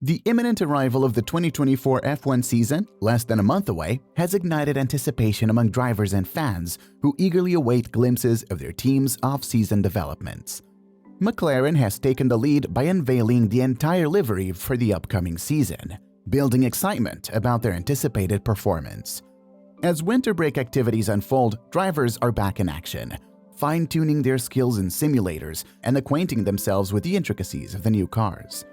The imminent arrival of the 2024 F1 season, less than a month away, has ignited anticipation among drivers and fans who eagerly await glimpses of their team's off-season developments. McLaren has taken the lead by unveiling the entire livery for the upcoming season, building excitement about their anticipated performance. As winter break activities unfold, drivers are back in action, fine-tuning their skills in simulators and acquainting themselves with the intricacies of the new cars.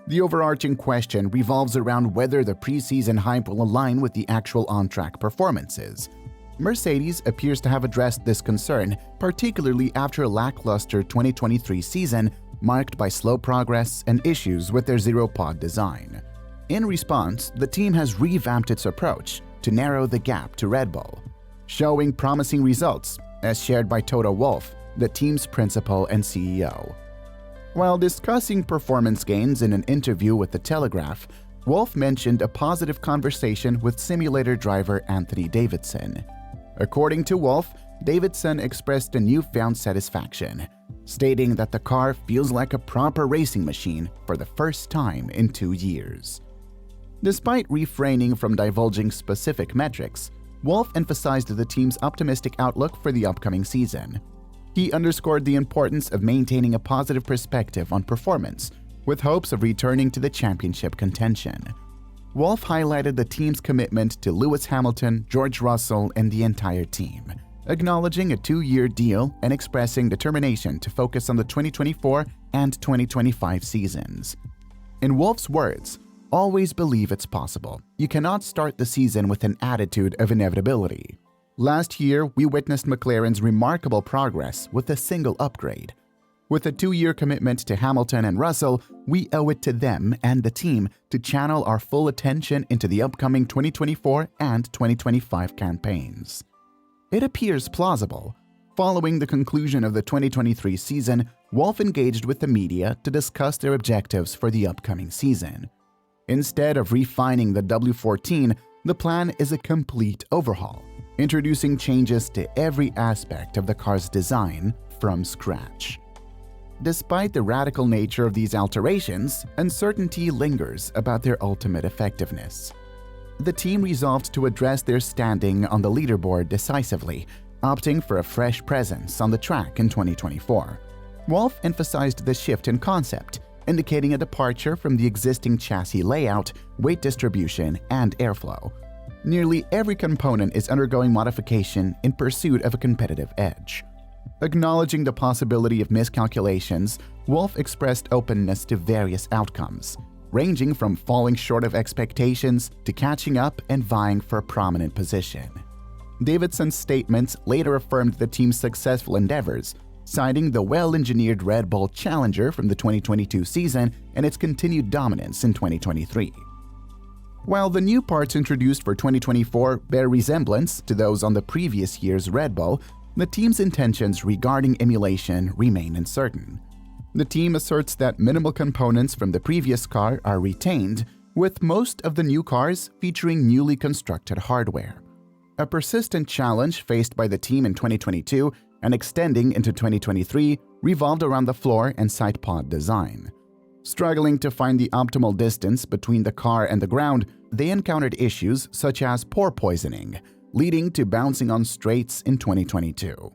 The overarching question revolves around whether the preseason hype will align with the actual on-track performances. Mercedes appears to have addressed this concern, particularly after a lackluster 2023 season marked by slow progress and issues with their ZEROPOD design. In response, the team has revamped its approach to narrow the gap to Red Bull, showing promising results, as shared by Toto Wolff, the team's principal and CEO. While discussing performance gains in an interview with The Telegraph, Wolff mentioned a positive conversation with simulator driver Anthony Davidson. According to Wolff, Davidson expressed a newfound satisfaction, stating that the car feels like a proper racing machine for the first time in 2 years. Despite refraining from divulging specific metrics, Wolff emphasized the team's optimistic outlook for the upcoming season. He underscored the importance of maintaining a positive perspective on performance, with hopes of returning to the championship contention. Wolff highlighted the team's commitment to Lewis Hamilton, George Russell, and the entire team, acknowledging a 2-year deal and expressing determination to focus on the 2024 and 2025 seasons. In Wolff's words, "Always believe it's possible. You cannot start the season with an attitude of inevitability. Last year, we witnessed McLaren's remarkable progress with a single upgrade. With a 2-year commitment to Hamilton and Russell, we owe it to them and the team to channel our full attention into the upcoming 2024 and 2025 campaigns." It appears plausible. Following the conclusion of the 2023 season, Wolff engaged with the media to discuss their objectives for the upcoming season. Instead of refining the W15, the plan is a complete overhaul, introducing changes to every aspect of the car's design from scratch. Despite the radical nature of these alterations, uncertainty lingers about their ultimate effectiveness. The team resolved to address their standing on the leaderboard decisively, opting for a fresh presence on the track in 2024. Wolff emphasized the shift in concept, indicating a departure from the existing chassis layout, weight distribution, and airflow. Nearly every component is undergoing modification in pursuit of a competitive edge. Acknowledging the possibility of miscalculations, Wolff expressed openness to various outcomes, ranging from falling short of expectations to catching up and vying for a prominent position. Davidson's statements later affirmed the team's successful endeavors, citing the well-engineered Red Bull Challenger from the 2022 season and its continued dominance in 2023. While the new parts introduced for 2024 bear resemblance to those on the previous year's Red Bull, the team's intentions regarding emulation remain uncertain. The team asserts that minimal components from the previous car are retained, with most of the new cars featuring newly constructed hardware. A persistent challenge faced by the team in 2022 and extending into 2023 revolved around the floor and side pod design. Struggling to find the optimal distance between the car and the ground, they encountered issues such as pore poisoning, leading to bouncing on straights in 2022.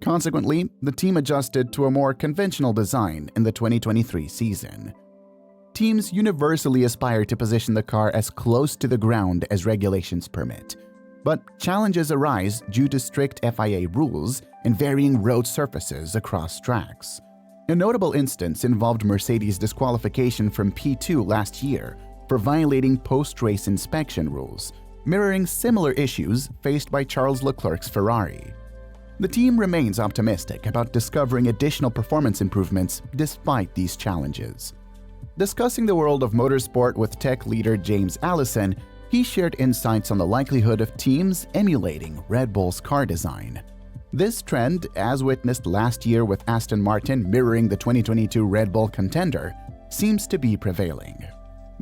Consequently, the team adjusted to a more conventional design in the 2023 season. Teams universally aspire to position the car as close to the ground as regulations permit, but challenges arise due to strict FIA rules and varying road surfaces across tracks. A notable instance involved Mercedes' disqualification from P2 last year for violating post-race inspection rules, mirroring similar issues faced by Charles Leclerc's Ferrari. The team remains optimistic about discovering additional performance improvements despite these challenges. Discussing the world of motorsport with tech leader James Allison, he shared insights on the likelihood of teams emulating Red Bull's car design. This trend, as witnessed last year with Aston Martin mirroring the 2022 Red Bull contender, seems to be prevailing.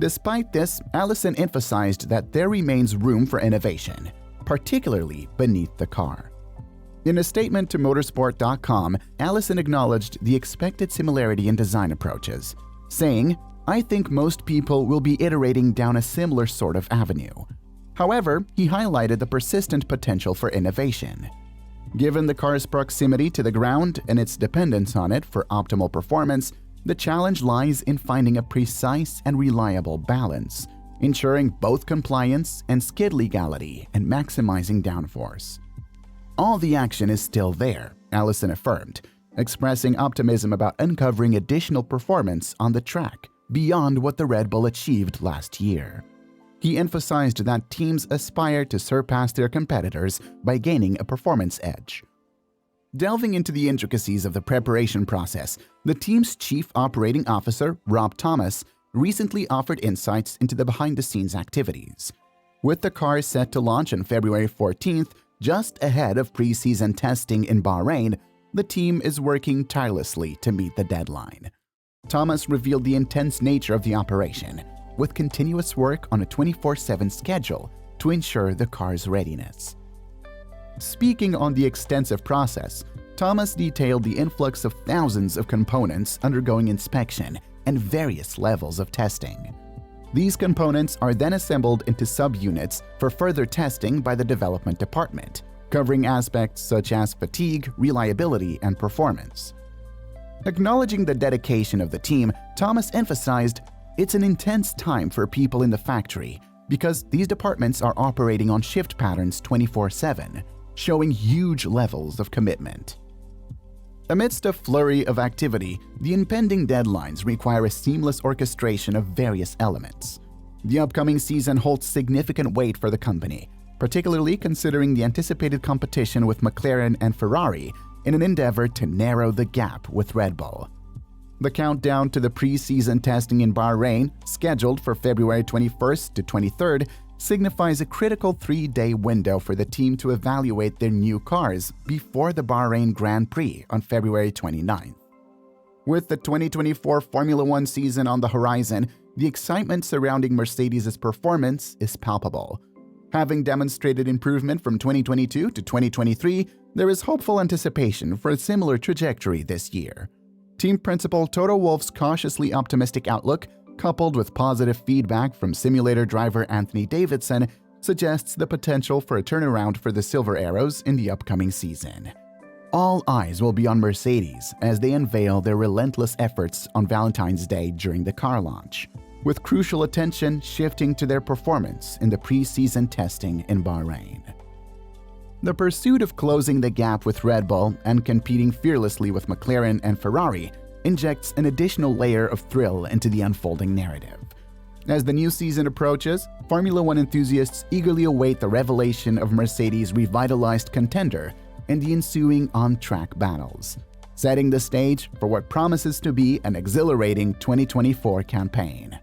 Despite this, Allison emphasized that there remains room for innovation, particularly beneath the car. In a statement to motorsport.com, Allison acknowledged the expected similarity in design approaches, saying, I think most people will be iterating down a similar sort of avenue. However, he highlighted the persistent potential for innovation. Given the car's proximity to the ground and its dependence on it for optimal performance, the challenge lies in finding a precise and reliable balance, ensuring both compliance and skid legality and maximizing downforce. All the action is still there, Allison affirmed, expressing optimism about uncovering additional performance on the track beyond what the Red Bull achieved last year. He emphasized that teams aspire to surpass their competitors by gaining a performance edge. Delving into the intricacies of the preparation process, the team's chief operating officer, Rob Thomas, recently offered insights into the behind-the-scenes activities. With the car set to launch on February 14th, just ahead of pre-season testing in Bahrain, the team is working tirelessly to meet the deadline. Thomas revealed the intense nature of the operation, with continuous work on a 24/7 schedule to ensure the car's readiness. Speaking on the extensive process, Thomas detailed the influx of thousands of components undergoing inspection and various levels of testing. These components are then assembled into subunits for further testing by the development department, covering aspects such as fatigue, reliability, and performance. Acknowledging the dedication of the team, Thomas emphasized, "It's an intense time for people in the factory because these departments are operating on shift patterns 24/7, showing huge levels of commitment." Amidst a flurry of activity, the impending deadlines require a seamless orchestration of various elements. The upcoming season holds significant weight for the company, particularly considering the anticipated competition with McLaren and Ferrari in an endeavor to narrow the gap with Red Bull. The countdown to the pre-season testing in Bahrain, scheduled for February 21st to 23rd, signifies a critical 3-day window for the team to evaluate their new cars before the Bahrain Grand Prix on February 29th. With the 2024 Formula One season on the horizon, the excitement surrounding Mercedes' performance is palpable. Having demonstrated improvement from 2022 to 2023, there is hopeful anticipation for a similar trajectory this year. Team principal Toto Wolff's cautiously optimistic outlook, coupled with positive feedback from simulator driver Anthony Davidson, suggests the potential for a turnaround for the Silver Arrows in the upcoming season. All eyes will be on Mercedes as they unveil their relentless efforts on Valentine's Day during the car launch, with crucial attention shifting to their performance in the pre-season testing in Bahrain. The pursuit of closing the gap with Red Bull and competing fearlessly with McLaren and Ferrari injects an additional layer of thrill into the unfolding narrative. As the new season approaches, Formula One enthusiasts eagerly await the revelation of Mercedes' revitalized contender and the ensuing on-track battles, setting the stage for what promises to be an exhilarating 2024 campaign.